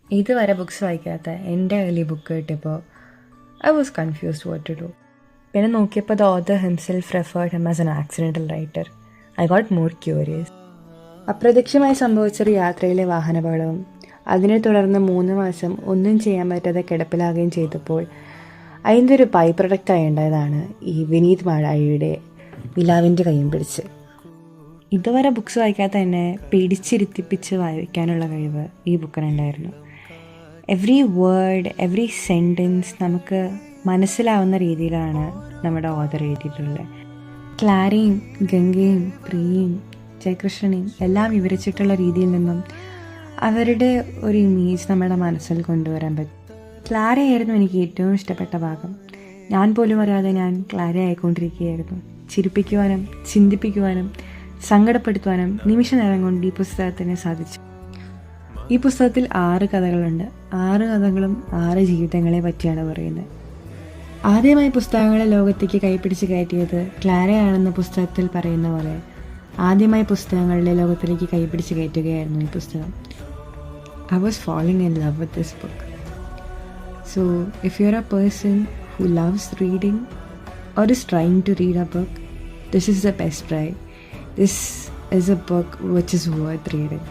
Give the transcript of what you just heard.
ഇതുവരെ ബുക്സ് വായിക്കാത്ത എൻ്റെ കയ്യിൽ ഈ ബുക്ക് കിട്ടിയപ്പോൾ I was confused what to do. പിന്നെ നോക്കിയപ്പോൾ the author himself referred him as an accidental writer. I got more curious. അപ്രത്യക്ഷമായി സംഭവിച്ചൊരു യാത്രയിലെ വാഹനാപകടവും അതിനെ തുടർന്ന് 3 മാസം ഒന്നും ചെയ്യാൻ പറ്റാതെ കിടപ്പിലാകുകയും ചെയ്തപ്പോൾ അതിൻ്റെ ഒരു ബൈ പ്രൊഡക്റ്റായി ഉണ്ടായതാണ് ഈ വിനീത് മാഴായിയുടെ നിലാവിൻ്റെ കയ്യും പിടിച്ച്. ഇതുവരെ ബുക്സ് വായിക്കാത്ത എന്നെ പിടിച്ചിരുത്തിപ്പിച്ച് വായിക്കാനുള്ള കഴിവ് ഈ ബുക്കിനുണ്ടായിരുന്നു. എവറി വേർഡ്, എവറി സെൻറ്റൻസ് നമുക്ക് മനസ്സിലാവുന്ന രീതിയിലാണ് നമ്മുടെ ഓഥർ എഴുതിയിട്ടുള്ളത്. ക്ലാരയും ഗംഗയും പ്രിയയും ജയകൃഷ്ണനെയും എല്ലാം വിവരിച്ചിട്ടുള്ള രീതിയിൽ നിന്നും അവരുടെ ഒരു ഇമേജ് നമ്മുടെ മനസ്സിൽ കൊണ്ടുവരാൻ പറ്റും. ക്ലാരയായിരുന്നു എനിക്ക് ഏറ്റവും ഇഷ്ടപ്പെട്ട ഭാഗം. ഞാൻ പോലും അറിയാതെ ഞാൻ ക്ലാര ആയിക്കൊണ്ടിരിക്കുകയായിരുന്നു. ചിരിപ്പിക്കുവാനും ചിന്തിപ്പിക്കുവാനും സങ്കടപ്പെടുത്തുവാനും നിമിഷ നേരം കൊണ്ട് ഈ പുസ്തകത്തിന് സാധിച്ചു. ഈ പുസ്തകത്തിൽ 6 കഥകളുണ്ട്. 6 കഥകളും 6 ജീവിതങ്ങളെ പറ്റിയാണ് പറയുന്നത്. ആദ്യമായി പുസ്തകങ്ങളെ ലോകത്തേക്ക് കൈപ്പിടിച്ച് കയറ്റിയത് ക്ലാരയാണെന്ന പുസ്തകത്തിൽ പറയുന്ന പോലെ ആദ്യമായി പുസ്തകങ്ങളുടെ ലോകത്തിലേക്ക് കൈപ്പിടിച്ച് കയറ്റുകയായിരുന്നു ഈ പുസ്തകം. I was falling in love with this book. So if you're a person who loves reading or is trying to read a book, this is the best try. This is a book which is worth reading.